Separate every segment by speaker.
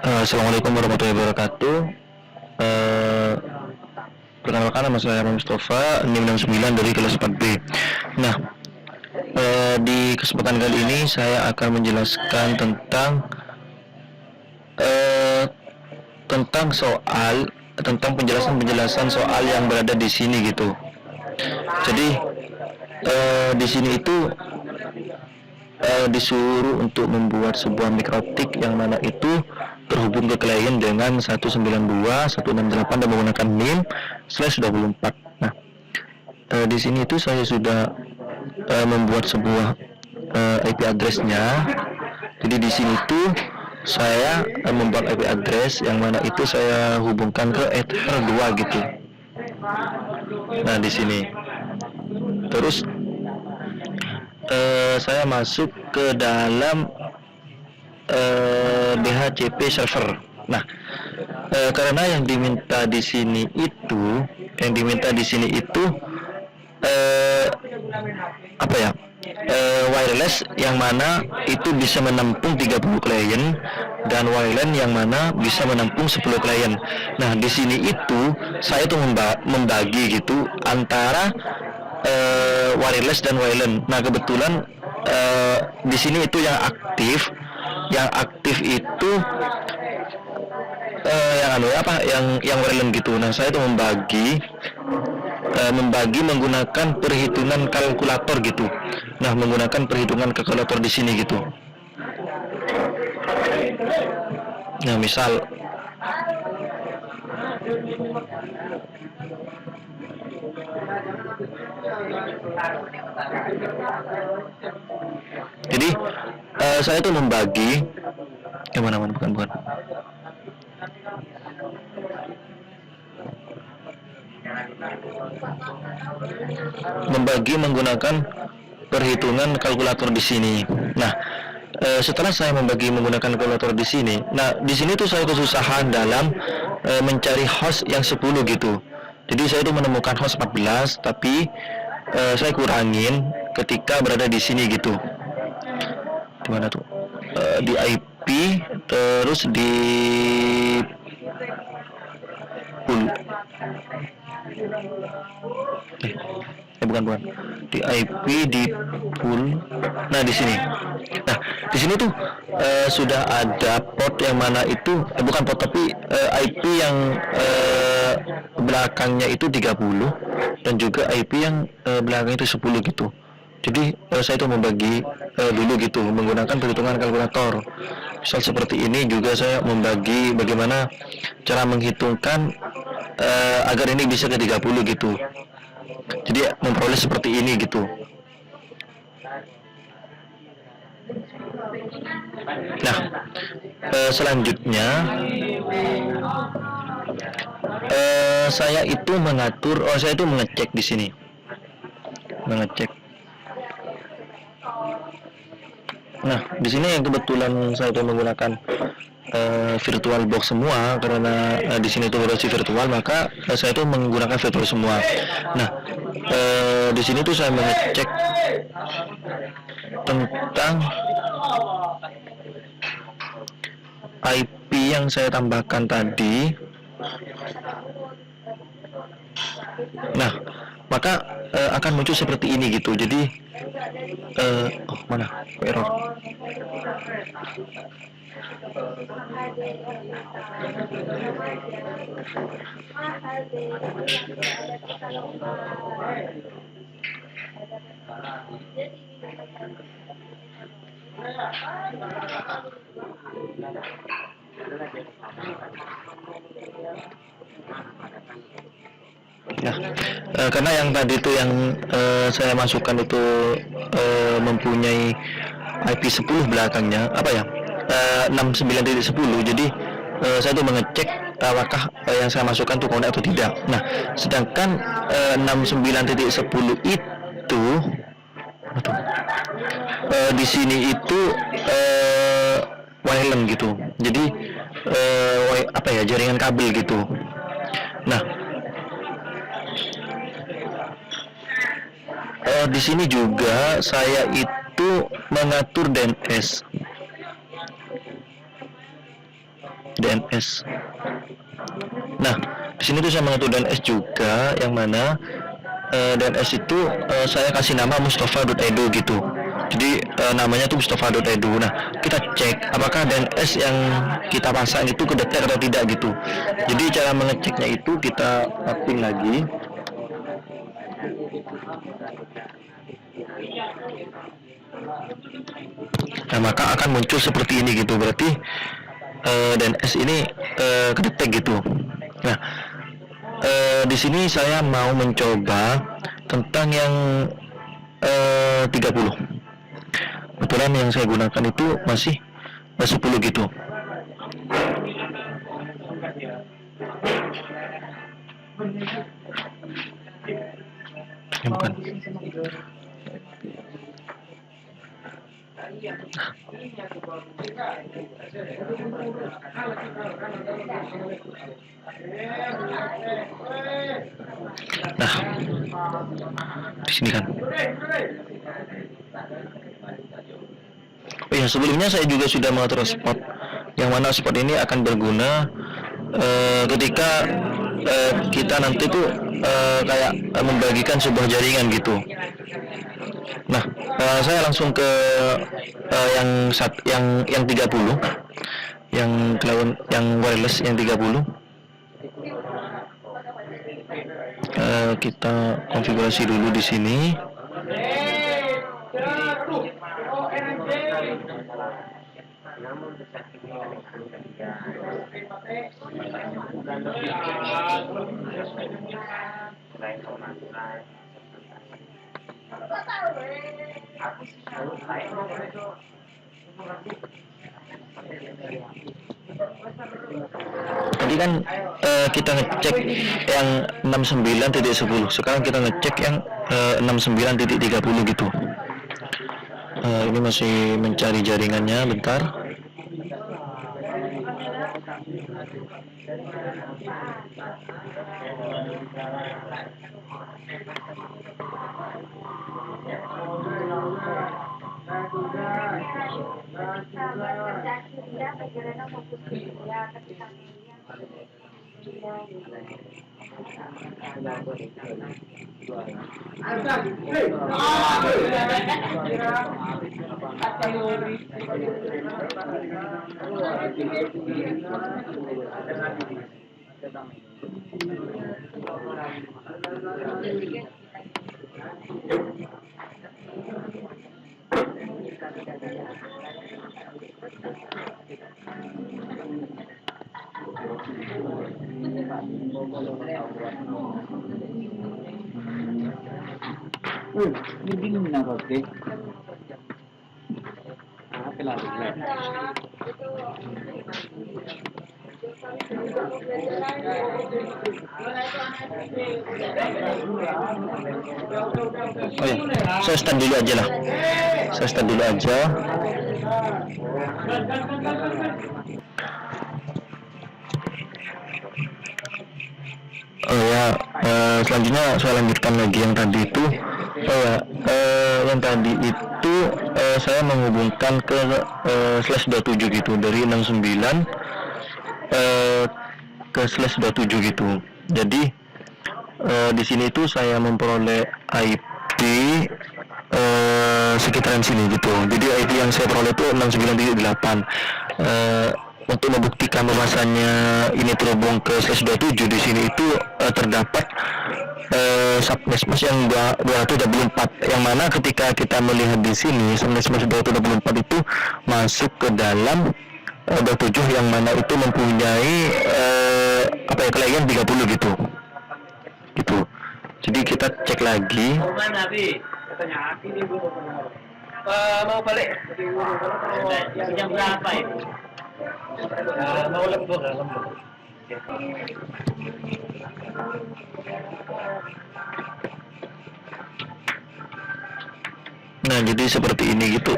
Speaker 1: Assalamualaikum warahmatullahi wabarakatuh. Eh, Perkenalkan, nama saya Mustafa, NIM 69 dari kelas 4B. Nah, di kesempatan kali ini saya akan menjelaskan eh, tentang penjelasan-penjelasan soal yang berada di sini gitu. Jadi di sini itu disuruh untuk membuat sebuah mikrotik yang mana itu terhubung ke klien dengan 192.168 dan menggunakan NIM/24. Nah, di sini itu saya sudah membuat sebuah IP address-nya. Jadi di sini tuh saya membuat IP address yang mana itu saya hubungkan ke Ether 2 gitu. Nah, di sini. Terus saya masuk ke dalam DHCP server. Nah, karena yang diminta di sini itu apa ya? Wireless yang mana itu bisa menampung 30 klien dan wireline yang mana bisa menampung 10 klien. Nah, di sini itu saya tuh membagi gitu antara wireless dan wireline. Nah, kebetulan di sini itu yang aktif itu yang wireline gitu. Nah, saya tuh membagi menggunakan perhitungan kalkulator gitu. Nah, menggunakan perhitungan kalkulator di sini gitu. Nah, misal jadi saya tuh membagi bukan membagi menggunakan perhitungan kalkulator di sini. Nah, setelah saya membagi menggunakan kalkulator di sini, nah di sini tuh saya kesusahan dalam mencari host yang 10 gitu. Jadi saya tuh menemukan host 14, tapi saya kurangin ketika berada di sini gitu. Dimana tuh? Di IP, terus di pool. Bukan di IP, di pool. Nah, di sini. Nah, di sini tuh sudah ada port yang mana itu bukan port tapi IP yang belakangnya itu 30 dan juga IP yang belakangnya itu 10 gitu. Jadi saya itu membagi dulu gitu menggunakan perhitungan kalkulator. Misal seperti ini juga saya membagi bagaimana cara menghitungkan agar ini bisa ke 30 gitu. Jadi memperoleh seperti ini gitu. Nah, selanjutnya saya itu mengecek di sini, mengecek. Nah, di sini yang kebetulan saya itu menggunakan virtual box semua karena di sini itu versi virtual, maka saya itu menggunakan virtual semua. Nah, di sini tuh saya mengecek tentang IP yang saya tambahkan tadi. Nah, maka akan muncul seperti ini gitu. Jadi mana error? Ya, karena yang tadi itu yang saya masukkan itu mempunyai IP 10 belakangnya, 69.10. Jadi saya tuh mengecek apakah yang saya masukkan itu connect atau tidak. Nah, sedangkan 69.10 itu di sini itu wireline gitu. Jadi jaringan kabel gitu. Nah, di sini juga saya itu mengatur DNS. DNS. Nah, di sini tuh saya mengatur DNS juga, yang mana DNS itu saya kasih nama mustafa.edu gitu. Jadi namanya tuh mustafa.edu. Nah, kita cek apakah DNS yang kita pasang itu kedetek atau tidak gitu. Jadi cara mengeceknya itu kita mapping lagi. Nah, maka akan muncul seperti ini gitu. Berarti DNS ini kedetek gitu. Nah, di sini saya mau mencoba tentang yang 30. Kebetulan yang saya gunakan itu masih 10 gitu. Ya, bukan. Nah, di sini kan. Oh ya, sebelumnya saya juga sudah mengatur spot, yang mana spot ini akan berguna ketika kita nanti tuh kayak membagikan sebuah jaringan gitu. Nah, saya langsung ke yang 30, yang cloud, yang wireless yang 30. Kita konfigurasi dulu di sini. Tadi kan kita ngecek yang 69.10. Sekarang kita ngecek yang 69.30 gitu. Ini masih mencari jaringannya, bentar.
Speaker 2: Hindi na rote. Pelado.
Speaker 1: Oh ya, saya start dulu aja lah. Saya start dulu aja. Oh ya, selanjutnya saya lanjutkan lagi yang tadi itu. Oh ya, yang tadi itu saya menghubungkan ke /27 gitu, dari 69 ke /27 gitu. Jadi di sini itu saya memperoleh IP sekitaran sini gitu. Jadi IP yang saya peroleh itu 69.8. Untuk membuktikan bahwasannya ini terhubung ke /27 di sini itu terdapat subnet yang 224, yang mana ketika kita melihat di sini subnet 224 itu masuk ke dalam 27, yang mana itu mempunyai klien 30 gitu. Jadi kita cek lagi.
Speaker 2: Mau balik jam berapa ini? Mau lembur.
Speaker 1: Nah, jadi seperti ini gitu.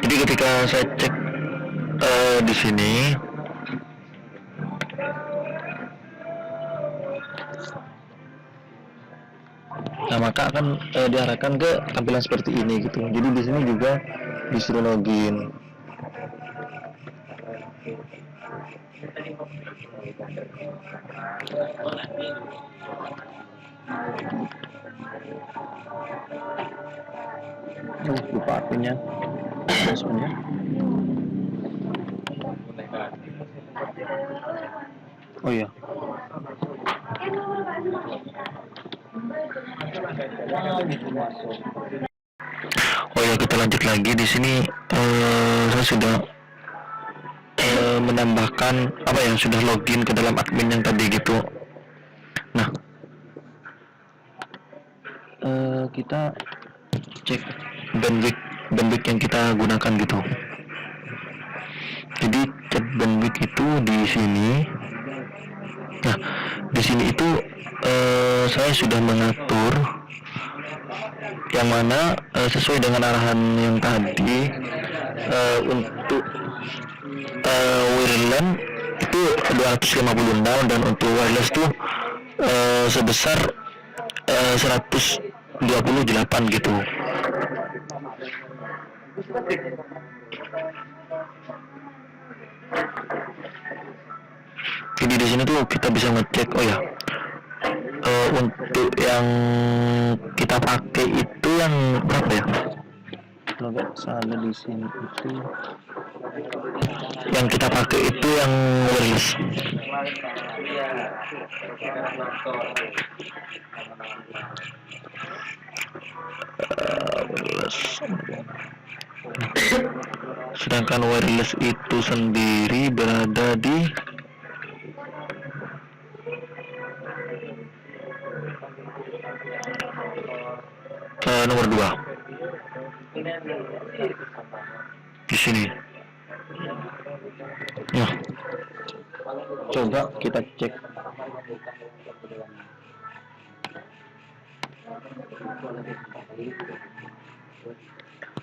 Speaker 1: Jadi ketika saya cek di sini, nah maka akan diarahkan ke tampilan seperti ini gitu. Jadi di sini juga disuruh login. Lupa akunnya. Sebenarnya. Oh iya. Oh ya, kita lanjut lagi di sini. Saya sudah menambahkan apa yang sudah login ke dalam admin yang tadi gitu. Nah, kita cek bandwidth yang kita gunakan gitu. Jadi cek bandwidth itu di sini. Nah, di sini itu saya sudah mengatur yang mana sesuai dengan arahan yang tadi untuk wireline itu 256 dan untuk wireless tuh sebesar 128 gitu. Jadi di sini tuh kita bisa ngecek, oh ya, untuk yang kita pakai itu yang berapa ya? Kalau nggak salah di sini itu yang kita pakai itu yang wireless. Wireless. Sedangkan wireless itu sendiri berada di nomor 2 di sini. Nah, coba kita cek.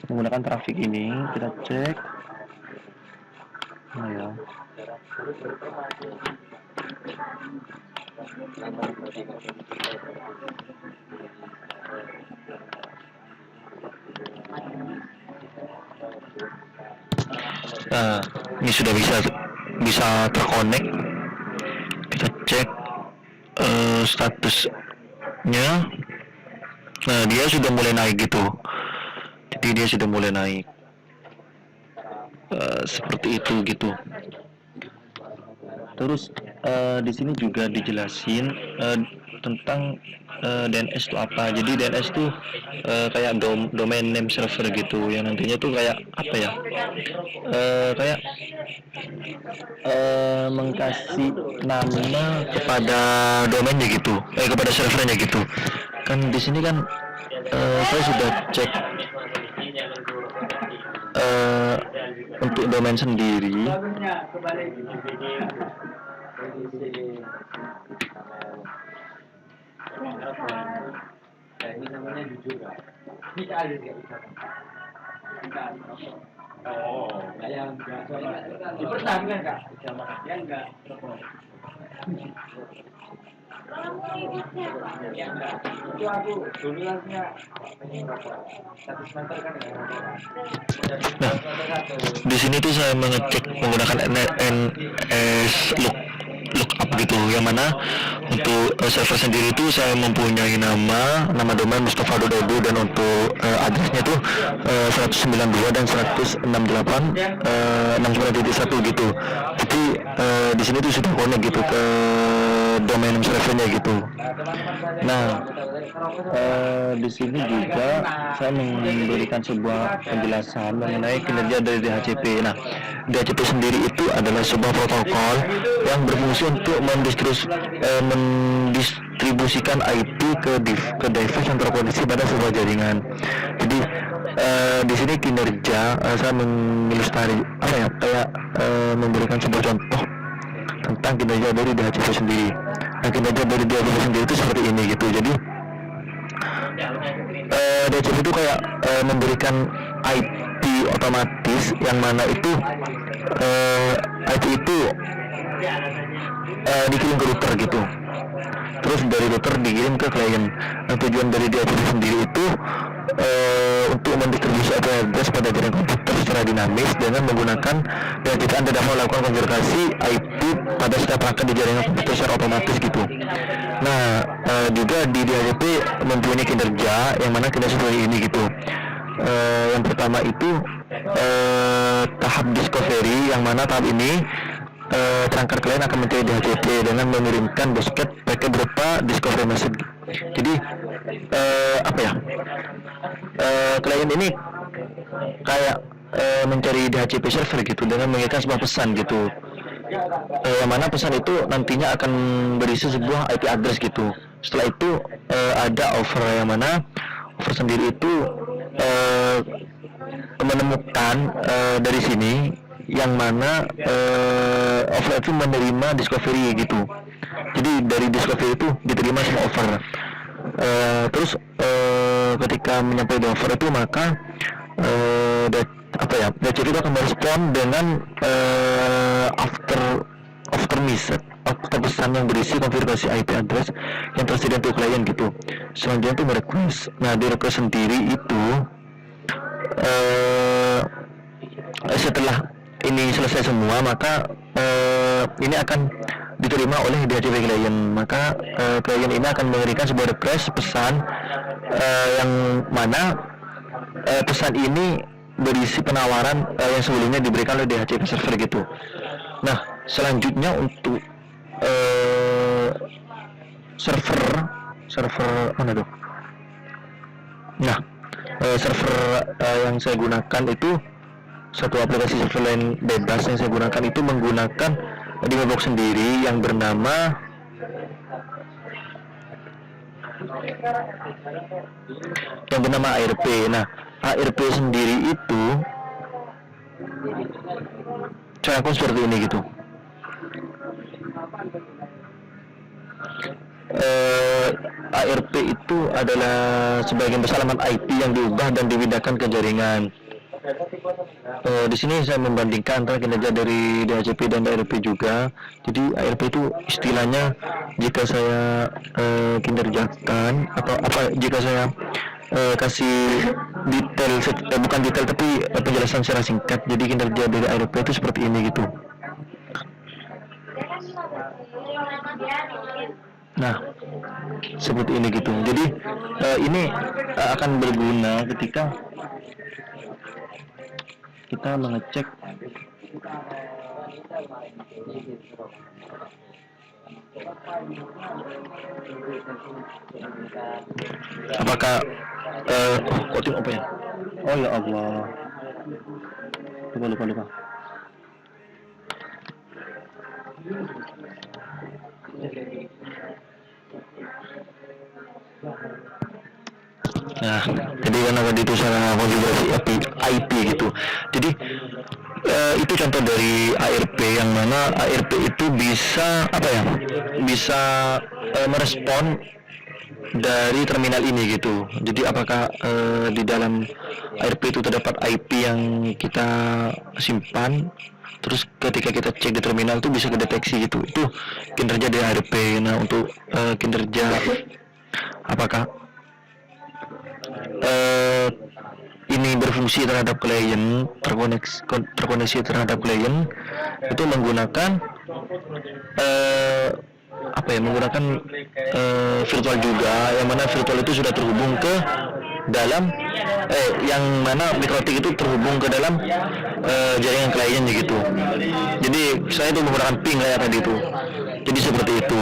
Speaker 1: Menggunakan trafik ini kita cek. Nah ya. Nah, ini sudah bisa terkonek. Kita cek statusnya. Nah, dia sudah mulai naik gitu. Jadi dia sudah mulai naik. Seperti itu gitu. Terus di sini juga dijelasin tentang DNS itu apa. Jadi DNS itu kayak domain name server gitu, yang nantinya tuh kayak apa ya? Kayak mengkasih nama kepada domainnya gitu, kepada servernya gitu. Kan di sini kan saya sudah cek untuk domain sendiri.
Speaker 2: Ini namanya jujur kan? Ini alir nggak bisa kan? Oh, yang biasa dipertahankan kak? Ya enggak. Ya enggak. Itu aku dulu langsungnya 100 meter kan ya.
Speaker 1: Nah, di sini tuh saya mengecek menggunakan NS lookup gitu, yang mana untuk server sendiri itu saya mempunyai nama domain Mustafa Dodo, dan untuk addressnya tuh 192 dan 168 69.1 gitu. Jadi di sini tuh sudah connect gitu ke domain servernya gitu. Nah, di sini juga saya memberikan sebuah penjelasan mengenai kinerja dari DHCP. Nah, DHCP sendiri itu adalah sebuah protokol yang berfungsi untuk mendistribusikan IP ke device yang terkoneksi pada sebuah jaringan. Jadi di sini kinerja saya mengilustrasi apa ya, kayak memberikan sebuah contoh tentang kinerja dari DHCP sendiri. Nah, kinerja dari DHCP sendiri itu seperti ini gitu. Jadi DHCP itu kayak memberikan IP otomatis, yang mana itu IP itu dikirim ke router gitu. Terus dari router dikirim ke klien. Nah, tujuan dari DHCP sendiri itu untuk mendistribusi IP address pada jaringan komputer secara dinamis dengan menggunakan dan jika Anda dapat melakukan konfigurasi IP pada setiap perangkat di jaringan komputer secara otomatis gitu. Nah, juga di DHCP mempunyai kinerja yang mana kinerja seperti ini gitu. Yang pertama itu tahap discovery, yang mana tahap ini perangkat klien akan mencari DHCP dengan mengirimkan basket paket berupa discovery message. Jadi klien ini kayak mencari DHCP server gitu dengan mengirimkan sebuah pesan gitu. Yang mana pesan itu nantinya akan berisi sebuah IP address gitu. Setelah itu ada offer, yang mana offer sendiri itu menemukan dari sini yang mana offer itu menerima discovery gitu. Jadi dari discovery itu diterima semua offer. Terus ketika menyampaikan offer itu maka DHCP itu akan merespon dengan after message atau pesan yang berisi konfigurasi IP address yang tersedia untuk klien gitu. Selanjutnya itu request. Nah, di request sendiri itu setelah ini selesai semua maka ini akan diterima oleh DHCP klien. Maka klien ini akan memberikan sebuah request pesan yang mana pesan ini berisi penawaran yang sebelumnya diberikan oleh DHCP server gitu. Nah, selanjutnya untuk server mana tuh? Nah, server yang saya gunakan itu satu aplikasi server lain bebas yang saya gunakan itu menggunakan Digibox sendiri yang bernama ARP. Nah, ARP sendiri itu cara pun seperti ini gitu. ARP itu adalah sebagian besar alamat IP yang diubah dan dipindahkan ke jaringan. Di sini saya membandingkan antara kinerja dari DHCP dan ARP juga. Jadi ARP itu istilahnya jika saya kinerjakan atau jika saya kasih detail, bukan detail tapi penjelasan secara singkat. Jadi kinerja dari ARP itu seperti ini gitu. Nah, seperti ini gitu. Jadi ini akan berguna ketika kita mengecek apakah voting apa ya? Oh ya Allah, lupa. Nah, jadi karena tadi itu cara konfigurasi IP gitu. Jadi itu contoh dari ARP, yang mana ARP itu bisa merespon dari terminal ini gitu. Jadi apakah di dalam ARP itu terdapat IP yang kita simpan, terus ketika kita cek di terminal itu bisa kedeteksi gitu. Itu kinerja dari ARP. Nah, untuk kinerja apakah ini berfungsi terhadap klien, terkoneksi terhadap klien, itu menggunakan menggunakan virtual juga, yang mana virtual itu sudah terhubung ke dalam yang mana mikrotik itu terhubung ke dalam jaringan klien gitu. Jadi saya itu menggunakan ping kayak tadi itu. Jadi seperti itu.